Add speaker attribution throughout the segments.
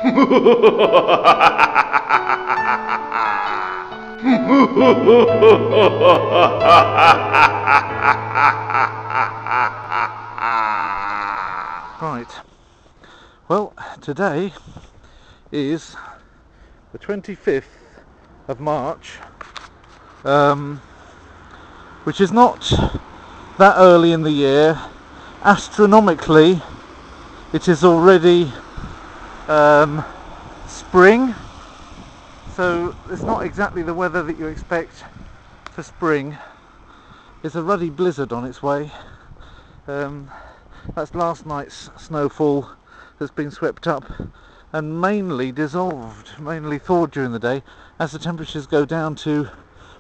Speaker 1: Right, well, today is the 25th of March, which is not that early in the year. Astronomically, it is already spring, so it's not exactly the weather that you expect for spring. There's a ruddy blizzard on its way. That's last night's snowfall that's been swept up and mainly dissolved, mainly thawed during the day. As the temperatures go down to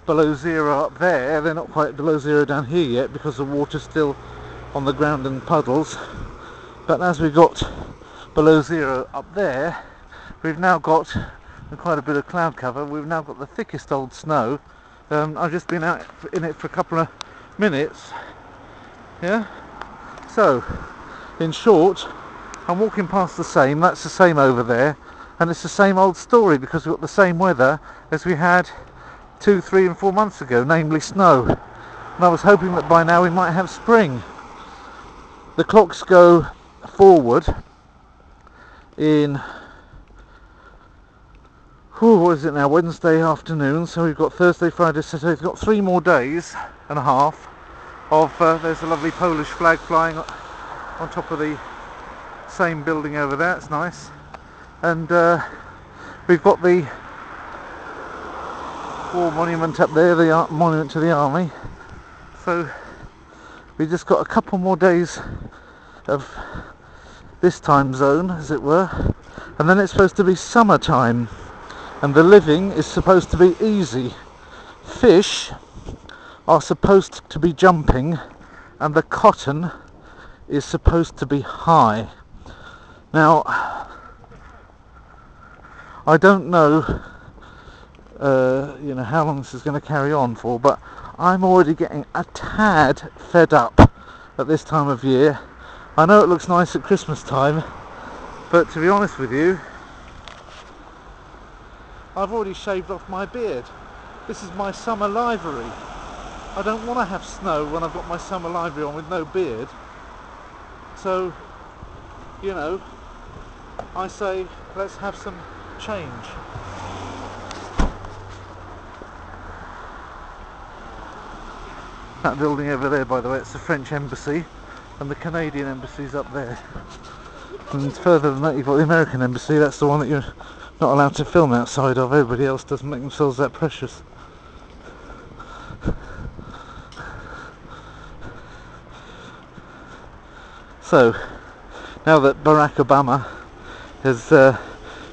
Speaker 1: below zero up there, they're not quite below zero down here yet because the water's still on the ground in puddles. But as we got below zero up there, we've now got quite a bit of cloud cover. We've now got the thickest old snow. I've just been out in it for a couple of minutes. Yeah. So, in short, I'm walking past the same. That's the same over there, and it's the same old story because we've got the same weather as we had 2, 3 and 4 months ago, namely snow. And I was hoping that by now we might have spring. The clocks go forward in, what is it now, Wednesday afternoon, so we've got Thursday, Friday, Saturday. We've got 3 more days and a half of, there's a lovely Polish flag flying on top of the same building over there. It's nice. And we've got the war monument up there, the monument to the army. So we just got a couple more days of this time zone, as it were, and then it's supposed to be summertime and the living is supposed to be easy. Fish are supposed to be jumping and the cotton is supposed to be high. Now, I don't know how long this is going to carry on for, but I'm already getting a tad fed up at this time of year. I know it looks nice at Christmas time, but to be honest with you, I've already shaved off my beard. This is my summer livery. I don't want to have snow when I've got my summer livery on with no beard. So, I say let's have some change. That building over there, by the way, it's the French embassy, and the Canadian embassy's up there. And further than that, you've got the American embassy. That's the one that you're not allowed to film outside of. Everybody else doesn't make themselves that precious. So, now that Barack Obama has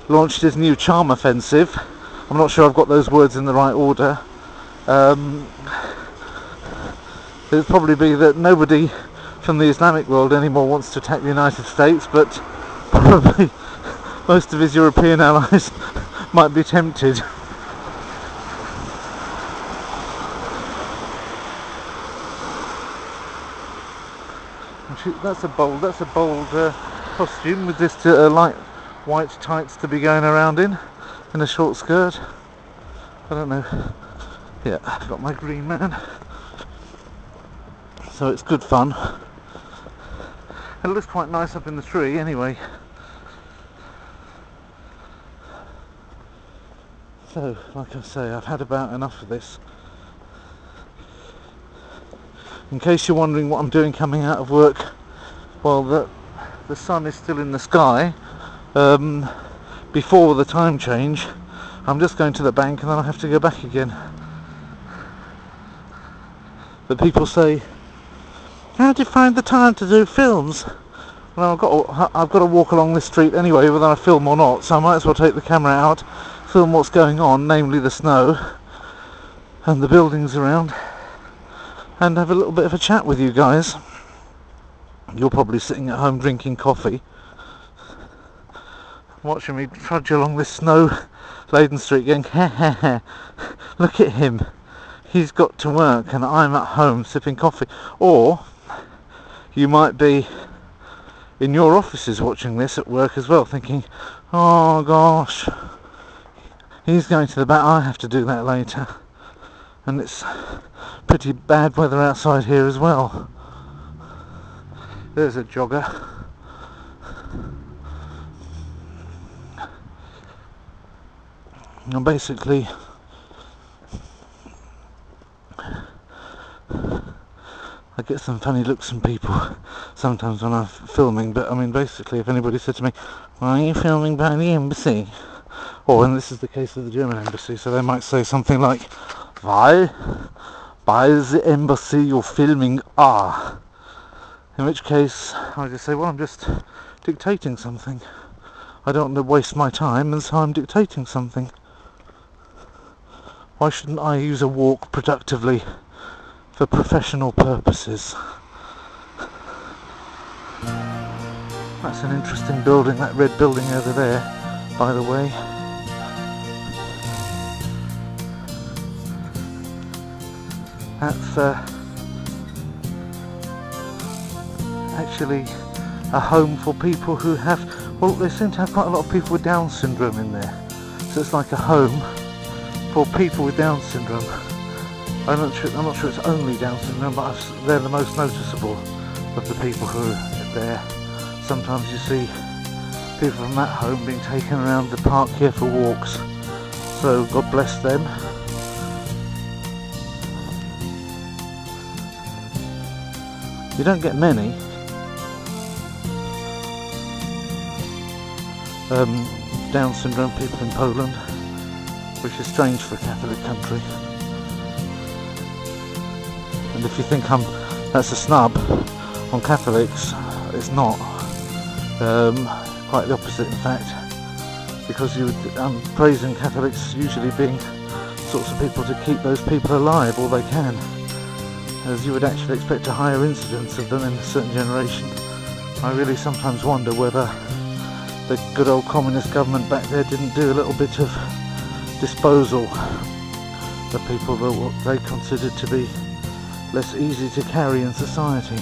Speaker 1: launched his new charm offensive, I'm not sure I've got those words in the right order. It'll probably be that nobody from the Islamic world anymore wants to attack the United States, but probably most of his European allies might be tempted. That's a bold costume with this light white tights to be going around in a short skirt. I don't know. Yeah, I've got my green man. So it's good fun. It looks quite nice up in the tree anyway. So, like I say, I've had about enough of this. In case you're wondering what I'm doing coming out of work while the sun is still in the sky, before the time change, I'm just going to the bank and then I have to go back again. But people say, how do you find the time to do films? Well, I've got to walk along this street anyway, whether I film or not, so I might as well take the camera out, film what's going on, namely the snow and the buildings around, and have a little bit of a chat with you guys. You're probably sitting at home drinking coffee, watching me trudge along this snow-laden street going, look at him, he's got to work and I'm at home sipping coffee. Or you might be in your offices watching this at work as well, thinking, oh gosh, he's going to the bat, I have to do that later. And it's pretty bad weather outside here as well. There's a jogger. And basically, I get some funny looks from people sometimes when I'm filming, but I mean, basically, if anybody said to me, why are you filming by the embassy? Or, and this is the case of the German embassy, so they might say something like, why? By the embassy you're filming in which case I just say, well, I'm just dictating something. I don't want to waste my time, and so I'm dictating something. Why shouldn't I use a walk productively for professional purposes? That's an interesting building, that red building over there, by the way. That's actually a home for people who have, well, they seem to have quite a lot of people with Down syndrome in there. So it's like a home for people with Down syndrome. I'm not sure it's only Down syndrome, but they're the most noticeable of the people who are there. Sometimes you see people from that home being taken around the park here for walks. So God bless them. You don't get many. Down syndrome people in Poland, which is strange for a Catholic country. And if you think that's a snub on Catholics, it's not. Quite the opposite, in fact, because I'm praising Catholics usually being sorts of people to keep those people alive all they can, as you would actually expect a higher incidence of them in a certain generation. I really sometimes wonder whether the good old communist government back there didn't do a little bit of disposal of people that what they considered to be less easy to carry in society.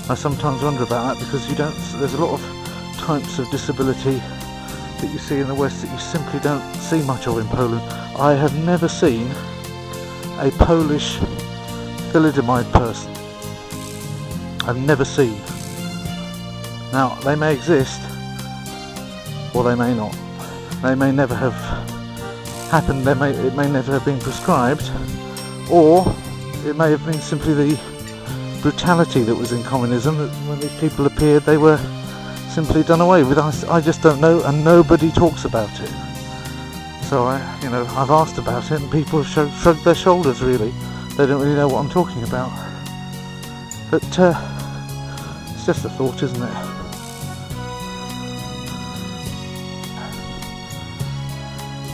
Speaker 1: I sometimes wonder about that, because there's a lot of types of disability that you see in the West that you simply don't see much of in Poland. I have never seen a Polish thalidomide person. I've never seen. Now, they may exist, or they may not. They may never have happened, it may never have been prescribed, or it may have been simply the brutality that was in communism, that when these people appeared they were simply done away with. I just don't know, and nobody talks about it. So I've asked about it, and people have shrugged their shoulders, really. They don't really know what I'm talking about. But it's just a thought, isn't it?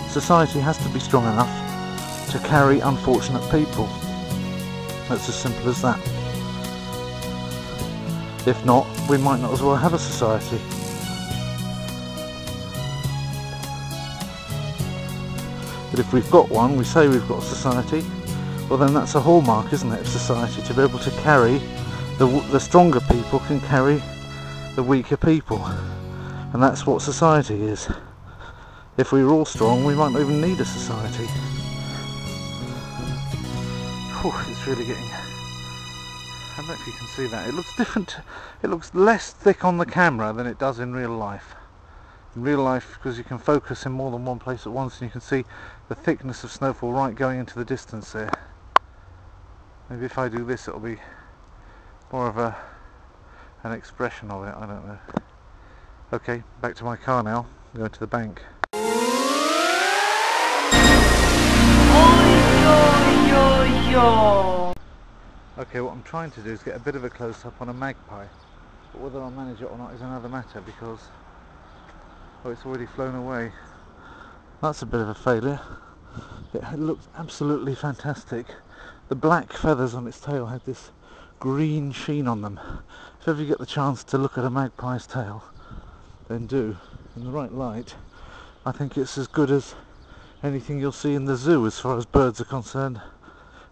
Speaker 1: Society has to be strong enough to carry unfortunate people. It's as simple as that. If not, we might not as well have a society. But if we've got one, we say we've got a society, well then that's a hallmark, isn't it, of society, to be able to carry, the stronger people can carry the weaker people. And that's what society is. If we were all strong, we might not even need a society. Whew, it's really getting... I don't know if you can see that. It looks different. It looks less thick on the camera than it does in real life. In real life, because you can focus in more than one place at once, and you can see the thickness of snowfall right going into the distance there. Maybe if I do this, it'll be more of an expression of it. I don't know. Okay, back to my car now. I'm going to the bank. Okay, what I'm trying to do is get a bit of a close-up on a magpie, but whether I'll manage it or not is another matter, because it's already flown away. That's a bit of a failure. It looks absolutely fantastic. The black feathers on its tail had this green sheen on them. If ever you get the chance to look at a magpie's tail, then do. In the right light, I think it's as good as anything you'll see in the zoo as far as birds are concerned.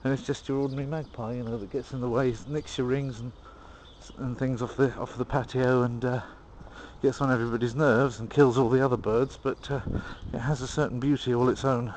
Speaker 1: And it's just your ordinary magpie, that gets in the way, nicks your rings and and things off the patio, and gets on everybody's nerves and kills all the other birds, but it has a certain beauty all its own.